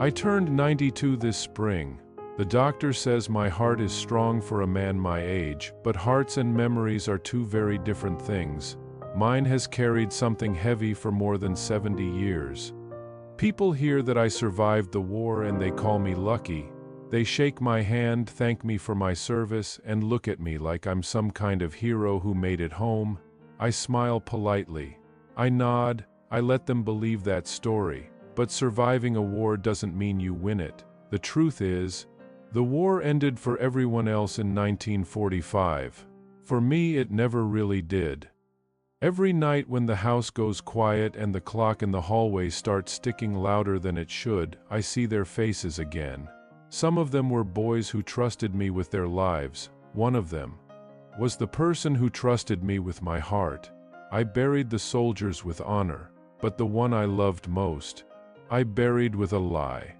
I turned 92 this spring. The doctor says my heart is strong for a man my age, but hearts and memories are two very different things. Mine has carried something heavy for more than 70 years. People hear that I survived the war and they call me lucky. They shake my hand, thank me for my service, and look at me like I'm some kind of hero who made it home. I smile politely. I nod. I let them believe that story. But surviving a war doesn't mean you win it. The truth is, the war ended for everyone else in 1945. For me, it never really did. Every night when the house goes quiet and the clock in the hallway starts ticking louder than it should, I see their faces again. Some of them were boys who trusted me with their lives. One of them was the person who trusted me with my heart. I buried the soldiers with honor, but the one I loved most, I buried with a lie.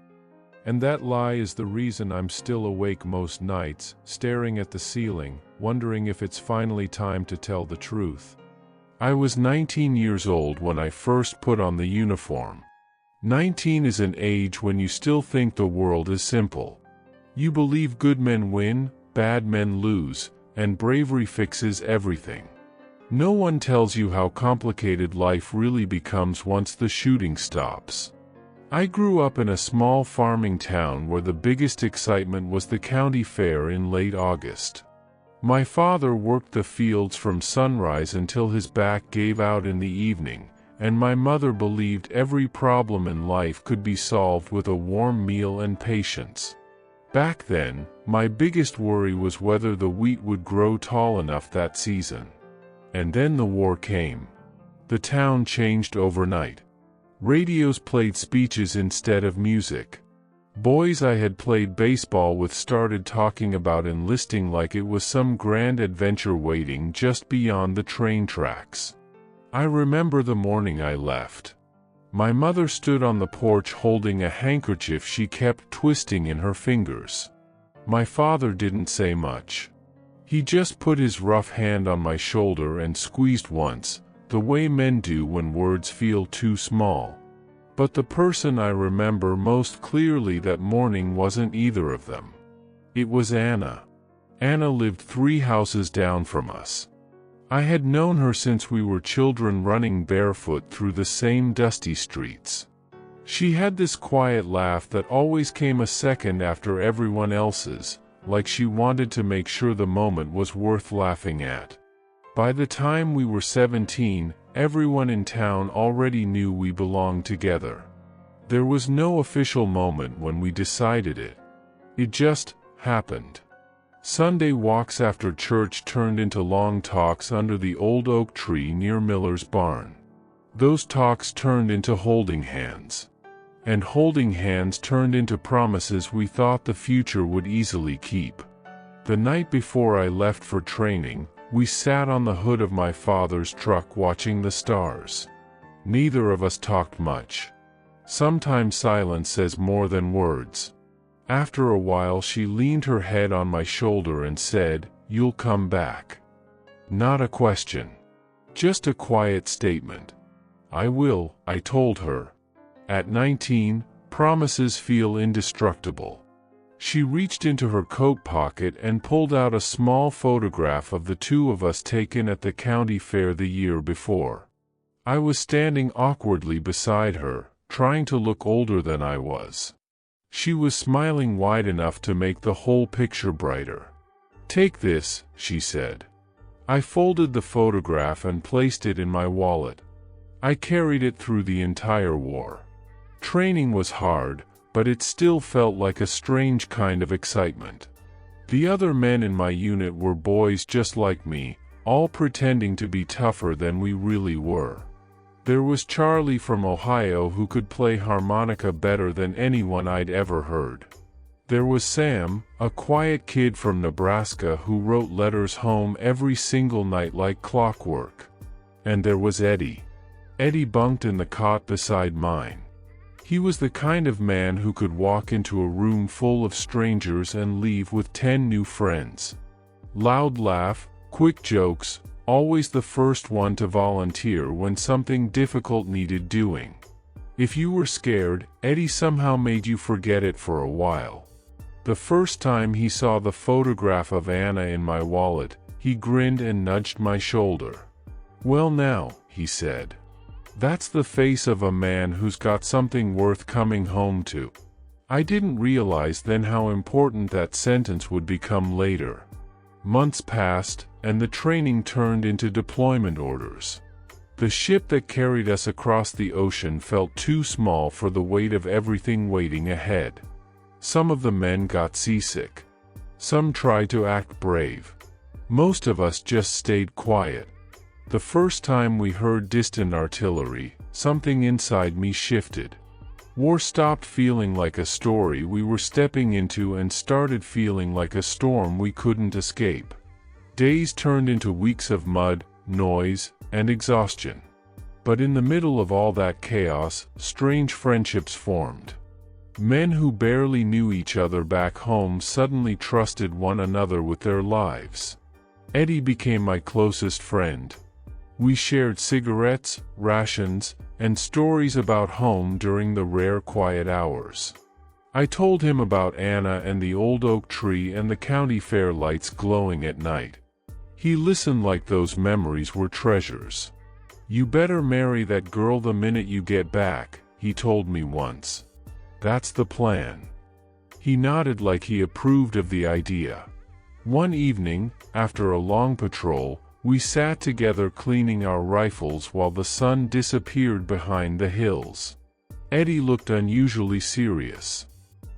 And that lie is the reason I'm still awake most nights, staring at the ceiling, wondering if it's finally time to tell the truth. I was 19 years old when I first put on the uniform. 19 is an age when you still think the world is simple. You believe good men win, bad men lose, and bravery fixes everything. No one tells you how complicated life really becomes once the shooting stops. I grew up in a small farming town where the biggest excitement was the county fair in late August. My father worked the fields from sunrise until his back gave out in the evening, and my mother believed every problem in life could be solved with a warm meal and patience. Back then, my biggest worry was whether the wheat would grow tall enough that season. And then the war came. The town changed overnight. Radios played speeches instead of music. Boys I had played baseball with started talking about enlisting like it was some grand adventure waiting just beyond the train tracks. I remember the morning I left. My mother stood on the porch holding a handkerchief she kept twisting in her fingers. My father didn't say much. He just put his rough hand on my shoulder and squeezed once, the way men do when words feel too small. But the person I remember most clearly that morning wasn't either of them. It was Anna. Anna lived 3 houses down from us. I had known her since we were children running barefoot through the same dusty streets. She had this quiet laugh that always came a second after everyone else's, like she wanted to make sure the moment was worth laughing at. By the time we were 17, everyone in town already knew we belonged together. There was no official moment when we decided it. It just happened. Sunday walks after church turned into long talks under the old oak tree near Miller's barn. Those talks turned into holding hands. And holding hands turned into promises we thought the future would easily keep. The night before I left for training, we sat on the hood of my father's truck watching the stars. Neither of us talked much. Sometimes silence says more than words. After a while she leaned her head on my shoulder and said, "You'll come back." Not a question. Just a quiet statement. "I will," I told her. At 19, promises feel indestructible. She reached into her coat pocket and pulled out a small photograph of the 2 of us taken at the county fair the year before. I was standing awkwardly beside her, trying to look older than I was. She was smiling wide enough to make the whole picture brighter. "Take this," she said. I folded the photograph and placed it in my wallet. I carried it through the entire war. Training was hard, but it still felt like a strange kind of excitement. The other men in my unit were boys just like me, all pretending to be tougher than we really were. There was Charlie from Ohio who could play harmonica better than anyone I'd ever heard. There was Sam, a quiet kid from Nebraska who wrote letters home every single night like clockwork. And there was Eddie. Eddie bunked in the cot beside mine. He was the kind of man who could walk into a room full of strangers and leave with 10 new friends. Loud laugh, quick jokes, always the first one to volunteer when something difficult needed doing. If you were scared, Eddie somehow made you forget it for a while. The first time he saw the photograph of Anna in my wallet, he grinned and nudged my shoulder. "Well now," he said. "That's the face of a man who's got something worth coming home to." I didn't realize then how important that sentence would become later. Months passed, and the training turned into deployment orders. The ship that carried us across the ocean felt too small for the weight of everything waiting ahead. Some of the men got seasick. Some tried to act brave. Most of us just stayed quiet. The first time we heard distant artillery, something inside me shifted. War stopped feeling like a story we were stepping into and started feeling like a storm we couldn't escape. Days turned into weeks of mud, noise, and exhaustion. But in the middle of all that chaos, strange friendships formed. Men who barely knew each other back home suddenly trusted one another with their lives. Eddie became my closest friend. We shared cigarettes, rations, and stories about home during the rare quiet hours. I told him about Anna and the old oak tree and the county fair lights glowing at night. He listened like those memories were treasures. "You better marry that girl the minute you get back," he told me once. "That's the plan." He nodded like he approved of the idea. One evening, after a long patrol, we sat together cleaning our rifles while the sun disappeared behind the hills. Eddie looked unusually serious.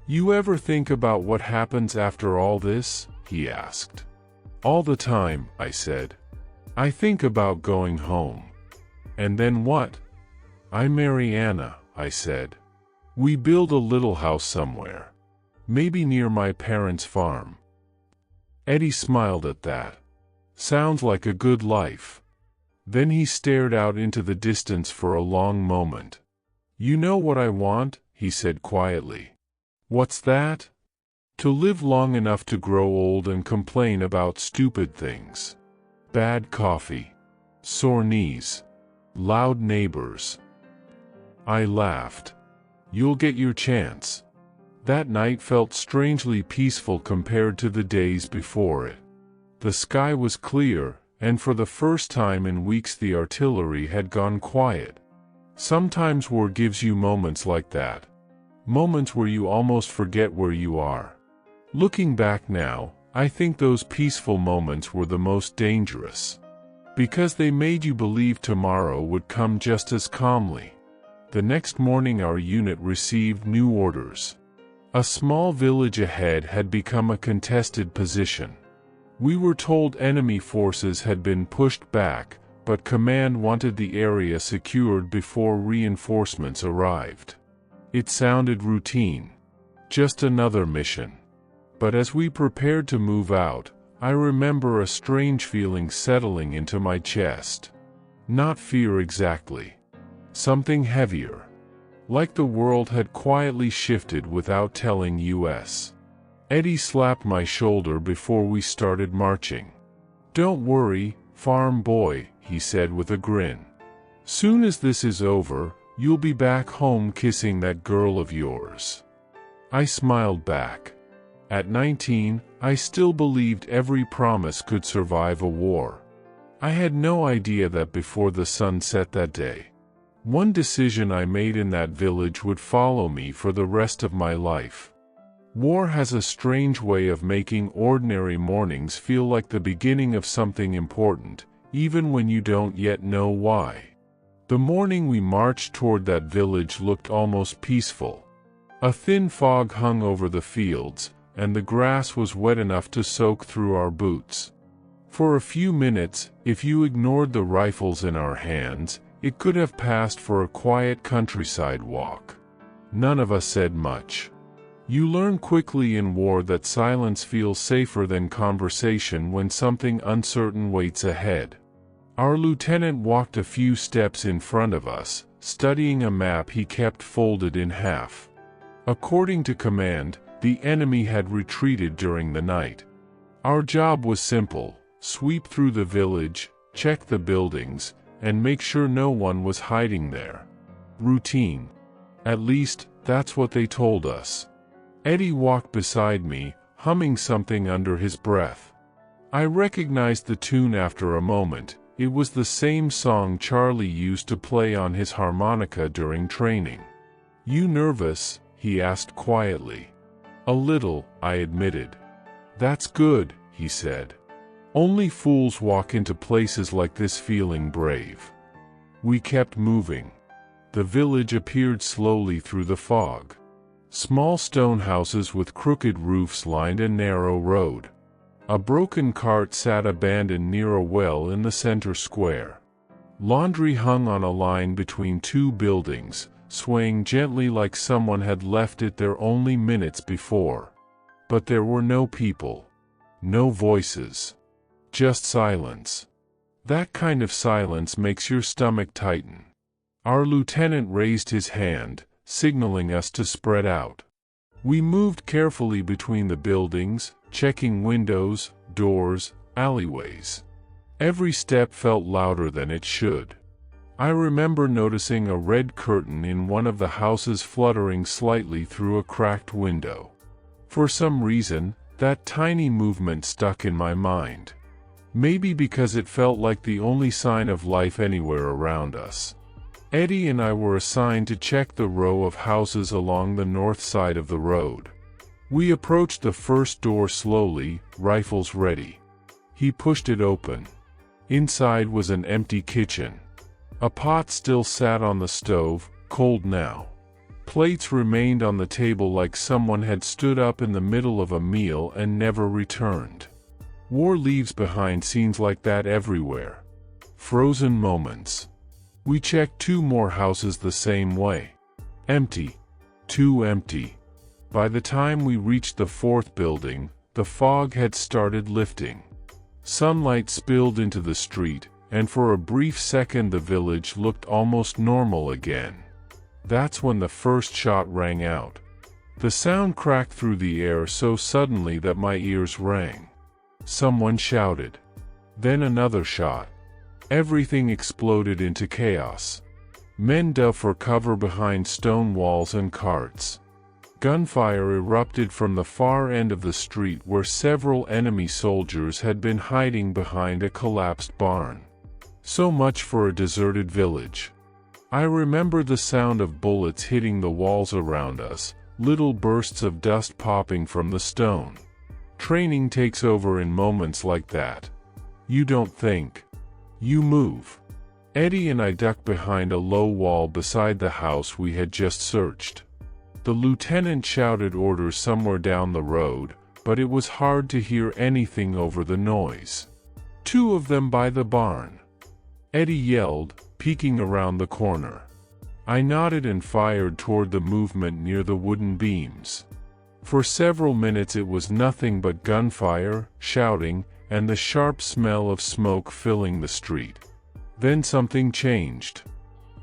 "You ever think about what happens after all this?" he asked. "All the time," I said. "I think about going home." "And then what?" "I marry Anna," I said. "We build a little house somewhere. Maybe near my parents' farm." Eddie smiled at that. "Sounds like a good life." Then he stared out into the distance for a long moment. "You know what I want?" he said quietly. "What's that?" "To live long enough to grow old and complain about stupid things. Bad coffee. Sore knees. Loud neighbors." I laughed. "You'll get your chance." That night felt strangely peaceful compared to the days before it. The sky was clear, and for the first time in weeks the artillery had gone quiet. Sometimes war gives you moments like that. Moments where you almost forget where you are. Looking back now, I think those peaceful moments were the most dangerous. Because they made you believe tomorrow would come just as calmly. The next morning our unit received new orders. A small village ahead had become a contested position. We were told enemy forces had been pushed back, but command wanted the area secured before reinforcements arrived. It sounded routine. Just another mission. But as we prepared to move out, I remember a strange feeling settling into my chest. Not fear exactly. Something heavier. Like the world had quietly shifted without telling us. Eddie slapped my shoulder before we started marching. "Don't worry, farm boy," he said with a grin. "Soon as this is over, you'll be back home kissing that girl of yours." I smiled back. At 19, I still believed every promise could survive a war. I had no idea that before the sun set that day, one decision I made in that village would follow me for the rest of my life. War has a strange way of making ordinary mornings feel like the beginning of something important, even when you don't yet know why. The morning we marched toward that village looked almost peaceful. A thin fog hung over the fields, and the grass was wet enough to soak through our boots. For a few minutes, if you ignored the rifles in our hands, it could have passed for a quiet countryside walk. None of us said much. You learn quickly in war that silence feels safer than conversation when something uncertain waits ahead. Our lieutenant walked a few steps in front of us, studying a map he kept folded in half. According to command, the enemy had retreated during the night. Our job was simple: sweep through the village, check the buildings, and make sure no one was hiding there. Routine. At least, that's what they told us. Eddie walked beside me, humming something under his breath. I recognized the tune after a moment. It was the same song Charlie used to play on his harmonica during training. "You nervous?" he asked quietly. "A little," I admitted. "That's good," he said. "Only fools walk into places like this feeling brave." We kept moving. The village appeared slowly through the fog. Small stone houses with crooked roofs lined a narrow road. A broken cart sat abandoned near a well in the center square. Laundry hung on a line between two buildings, swaying gently like someone had left it there only minutes before. But there were no people. No voices. Just silence. That kind of silence makes your stomach tighten. Our lieutenant raised his hand, signaling us to spread out. We moved carefully between the buildings, checking windows, doors, alleyways. Every step felt louder than it should. I remember noticing a red curtain in one of the houses fluttering slightly through a cracked window. For some reason, that tiny movement stuck in my mind. Maybe because it felt like the only sign of life anywhere around us. Eddie and I were assigned to check the row of houses along the north side of the road. We approached the first door slowly, rifles ready. He pushed it open. Inside was an empty kitchen. A pot still sat on the stove, cold now. Plates remained on the table like someone had stood up in the middle of a meal and never returned. War leaves behind scenes like that everywhere. Frozen moments. We checked 2 more houses the same way. Empty. Too empty. By the time we reached the 4th building, the fog had started lifting. Sunlight spilled into the street, and for a brief second the village looked almost normal again. That's when the first shot rang out. The sound cracked through the air so suddenly that my ears rang. Someone shouted. Then another shot. Everything exploded into chaos. Men dove for cover behind stone walls and carts. Gunfire erupted from the far end of the street where several enemy soldiers had been hiding behind a collapsed barn. So much for a deserted village. I remember the sound of bullets hitting the walls around us, little bursts of dust popping from the stone. Training takes over in moments like that. You don't think. You move. Eddie and I ducked behind a low wall beside the house we had just searched. The lieutenant shouted orders somewhere down the road, but it was hard to hear anything over the noise. 2 of them by the barn. Eddie yelled, peeking around the corner. I nodded and fired toward the movement near the wooden beams. For several minutes it was nothing but gunfire, shouting, and the sharp smell of smoke filling the street. Then something changed.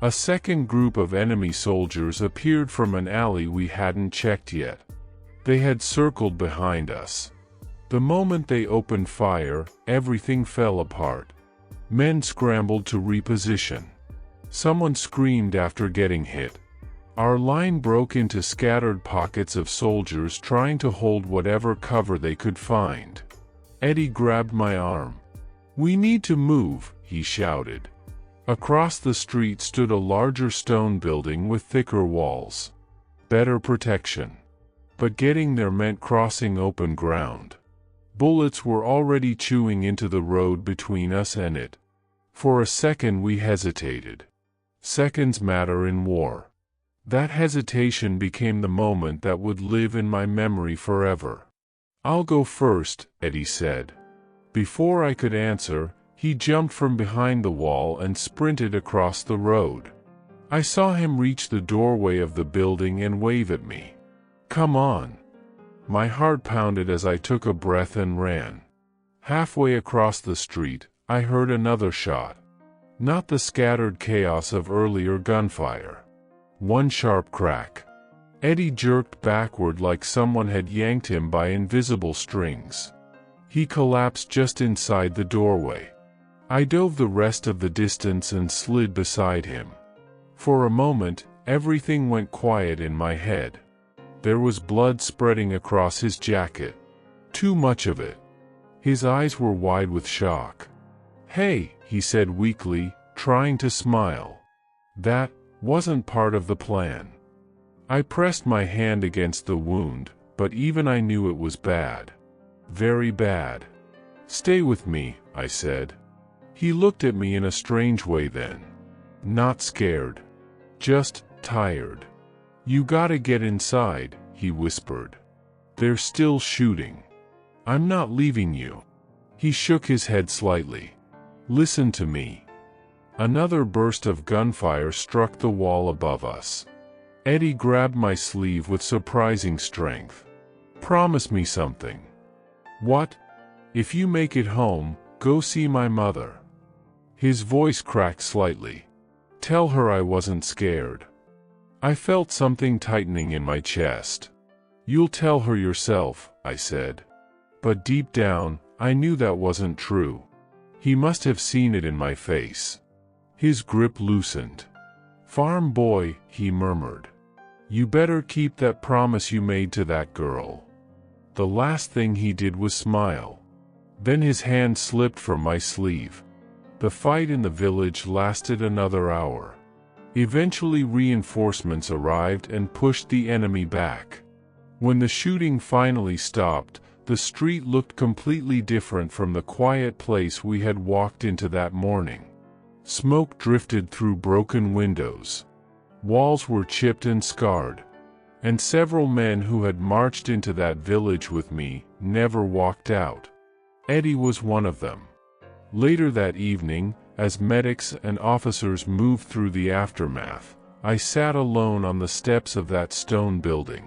A second group of enemy soldiers appeared from an alley we hadn't checked yet. They had circled behind us. The moment they opened fire, everything fell apart. Men scrambled to reposition. Someone screamed after getting hit. Our line broke into scattered pockets of soldiers trying to hold whatever cover they could find. Eddie grabbed my arm. "We need to move," he shouted. Across the street stood a larger stone building with thicker walls. Better protection. But getting there meant crossing open ground. Bullets were already chewing into the road between us and it. For a second we hesitated. Seconds matter in war. That hesitation became the moment that would live in my memory forever. "I'll go first," Eddie said. Before I could answer, he jumped from behind the wall and sprinted across the road. I saw him reach the doorway of the building and wave at me. "Come on." My heart pounded as I took a breath and ran. Halfway across the street, I heard another shot. Not the scattered chaos of earlier gunfire. One sharp crack. Eddie jerked backward like someone had yanked him by invisible strings. He collapsed just inside the doorway. I dove the rest of the distance and slid beside him. For a moment, Everything went quiet in my head. There was blood spreading across his jacket. Too much of it. His eyes were wide with shock. "Hey," he said weakly, trying to smile. "That wasn't part of the plan." I pressed my hand against the wound, but even I knew it was bad. Very bad. "Stay with me," I said. He looked at me in a strange way then. Not scared. Just tired. "You gotta get inside," he whispered. "They're still shooting. I'm not leaving you." He shook his head slightly. "Listen to me." Another burst of gunfire struck the wall above us. Eddie grabbed my sleeve with surprising strength. "Promise me something." "What?" "If you make it home, go see my mother." His voice cracked slightly. "Tell her I wasn't scared." I felt something tightening in my chest. "You'll tell her yourself," I said. But deep down, I knew that wasn't true. He must have seen it in my face. His grip loosened. "Farm boy," he murmured. "You better keep that promise you made to that girl." The last thing he did was smile. Then his hand slipped from my sleeve. The fight in the village lasted another hour. Eventually reinforcements arrived and pushed the enemy back. When the shooting finally stopped, the street looked completely different from the quiet place we had walked into that morning. Smoke drifted through broken windows. Walls were chipped and scarred. And several men who had marched into that village with me never walked out. Eddie was one of them. Later that evening, as medics and officers moved through the aftermath, I sat alone on the steps of that stone building.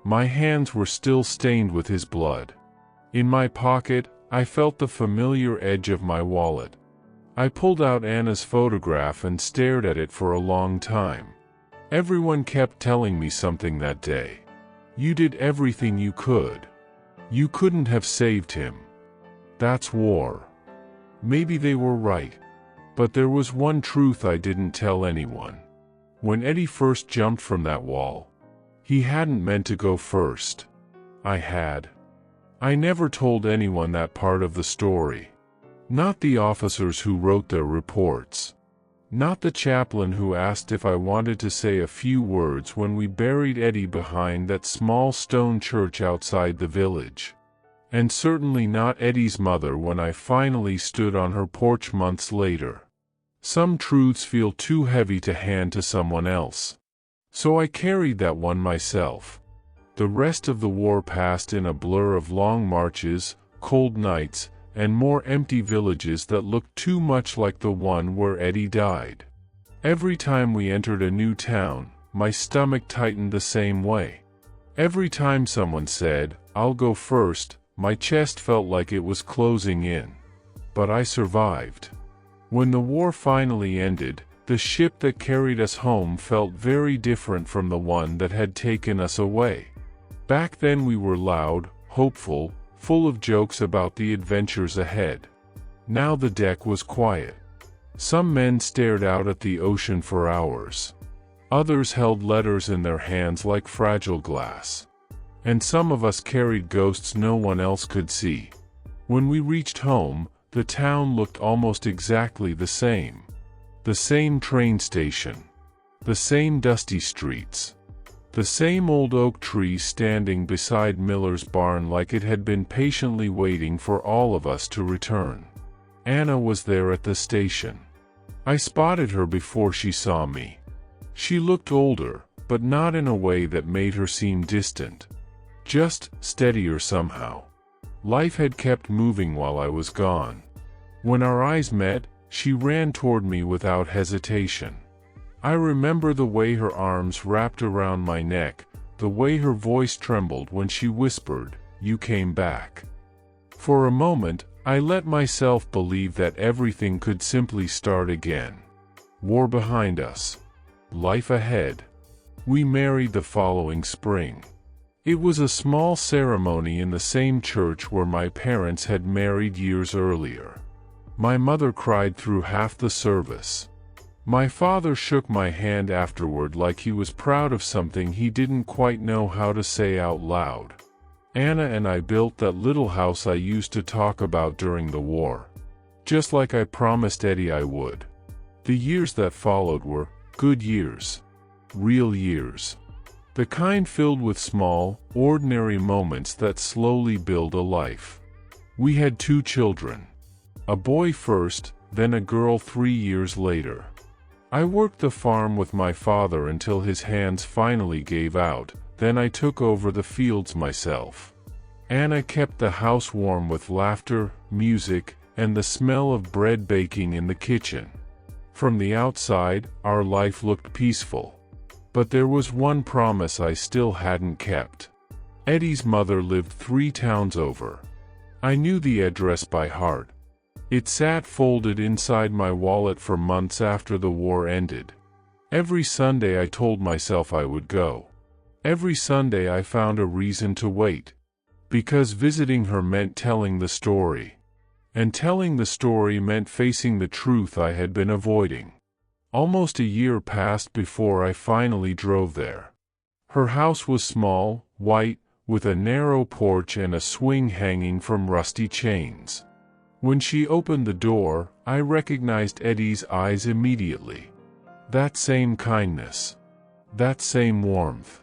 My hands were still stained with his blood. In my pocket, I felt the familiar edge of my wallet. I pulled out Anna's photograph and stared at it for a long time. Everyone kept telling me something that day. "You did everything you could. You couldn't have saved him. That's war." Maybe they were right. But there was one truth I didn't tell anyone. When Eddie first jumped from that wall, he hadn't meant to go first. I had. I never told anyone that part of the story. Not the officers who wrote their reports. Not the chaplain who asked if I wanted to say a few words when we buried Eddie behind that small stone church outside the village. And certainly not Eddie's mother when I finally stood on her porch months later. Some truths feel too heavy to hand to someone else. So I carried that one myself. The rest of the war passed in a blur of long marches, cold nights, and more empty villages that looked too much like the one where Eddie died. Every time we entered a new town, my stomach tightened the same way. Every time someone said, "I'll go first," my chest felt like it was closing in. But I survived. When the war finally ended, the ship that carried us home felt very different from the one that had taken us away. Back then we were loud, hopeful, full of jokes about the adventures ahead. Now the deck was quiet. Some men stared out at the ocean for hours. Others held letters in their hands like fragile glass. And some of us carried ghosts no one else could see. When we reached home, the town looked almost exactly the same. The same train station. The same dusty streets. The same old oak tree standing beside Miller's barn like it had been patiently waiting for all of us to return. Anna was there at the station. I spotted her before she saw me. She looked older, but not in a way that made her seem distant. Just steadier somehow. Life had kept moving while I was gone. When our eyes met, she ran toward me without hesitation. I remember the way her arms wrapped around my neck, the way her voice trembled when she whispered, "You came back." For a moment, I let myself believe that everything could simply start again. War behind us. Life ahead. We married the following spring. It was a small ceremony in the same church where my parents had married years earlier. My mother cried through half the service. My father shook my hand afterward like he was proud of something he didn't quite know how to say out loud. Anna and I built that little house I used to talk about during the war. Just like I promised Eddie I would. The years that followed were good years. Real years. The kind filled with small, ordinary moments that slowly build a life. We had 2 children. A boy first, then a girl 3 years later. I worked the farm with my father until his hands finally gave out, then I took over the fields myself. Anna kept the house warm with laughter, music, and the smell of bread baking in the kitchen. From the outside, our life looked peaceful. But there was one promise I still hadn't kept. Eddie's mother lived 3 towns over. I knew the address by heart. It sat folded inside my wallet for months after the war ended. Every Sunday I told myself I would go. Every Sunday I found a reason to wait. Because visiting her meant telling the story. And telling the story meant facing the truth I had been avoiding. Almost a year passed before I finally drove there. Her house was small, white, with a narrow porch and a swing hanging from rusty chains. When she opened the door, I recognized Eddie's eyes immediately. That same kindness. That same warmth.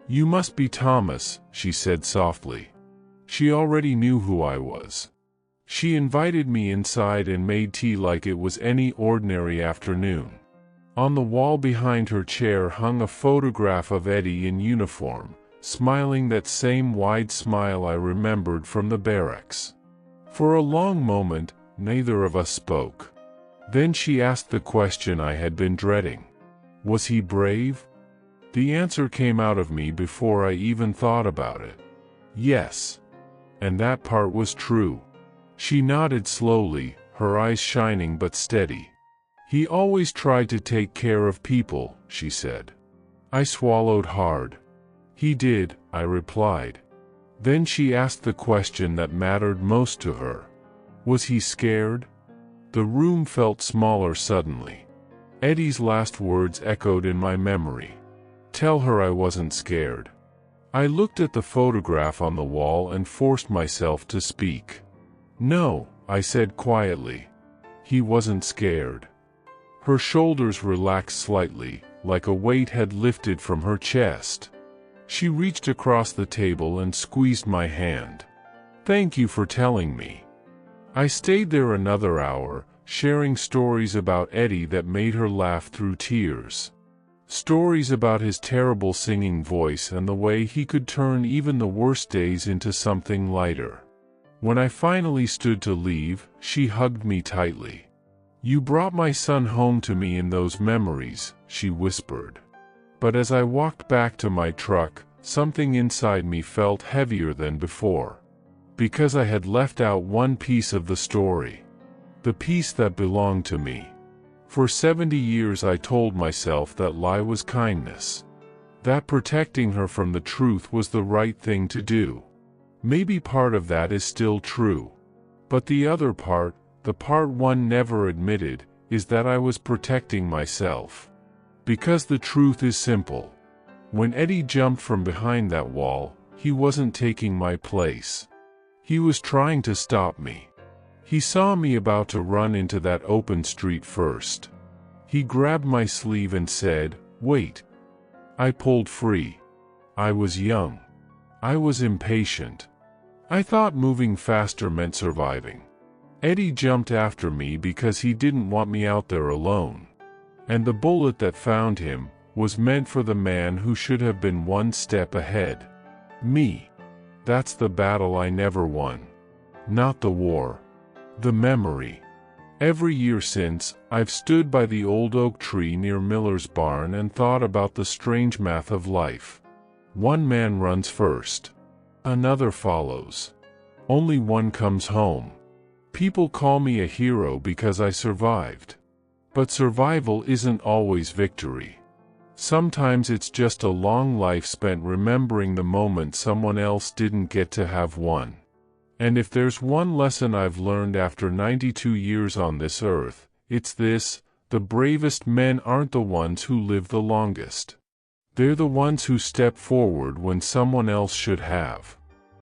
"You must be Thomas," she said softly. She already knew who I was. She invited me inside and made tea like it was any ordinary afternoon. On the wall behind her chair hung a photograph of Eddie in uniform, smiling that same wide smile I remembered from the barracks. For a long moment, neither of us spoke. Then she asked the question I had been dreading. Was he brave? The answer came out of me before I even thought about it. Yes. And that part was true. She nodded slowly, her eyes shining but steady. "He always tried to take care of people," she said. I swallowed hard. "He did," I replied. Then she asked the question that mattered most to her. Was he scared? The room felt smaller suddenly. Eddie's last words echoed in my memory. "Tell her I wasn't scared." I looked at the photograph on the wall and forced myself to speak. "No," I said quietly. He wasn't scared. Her shoulders relaxed slightly, like a weight had lifted from her chest. She reached across the table and squeezed my hand. "Thank you for telling me." I stayed there another hour, sharing stories about Eddie that made her laugh through tears. Stories about his terrible singing voice and the way he could turn even the worst days into something lighter. When I finally stood to leave, she hugged me tightly. "You brought my son home to me in those memories," she whispered. But as I walked back to my truck, something inside me felt heavier than before. Because I had left out one piece of the story. The piece that belonged to me. For 70 years I told myself that lie was kindness. That protecting her from the truth was the right thing to do. Maybe part of that is still true. But the other part, the part one never admitted, is that I was protecting myself. Because the truth is simple. When Eddie jumped from behind that wall, he wasn't taking my place. He was trying to stop me. He saw me about to run into that open street first. He grabbed my sleeve and said, "Wait." I pulled free. I was young. I was impatient. I thought moving faster meant surviving. Eddie jumped after me because he didn't want me out there alone. And the bullet that found him was meant for the man who should have been one step ahead. Me. That's the battle I never won. Not the war. The memory. Every year since, I've stood by the old oak tree near Miller's barn and thought about the strange math of life. One man runs first. Another follows. Only one comes home. People call me a hero because I survived. But survival isn't always victory. Sometimes it's just a long life spent remembering the moment someone else didn't get to have one. And if there's one lesson I've learned after 92 years on this earth, it's this: The bravest men aren't the ones who live the longest. They're the ones who step forward when someone else should have.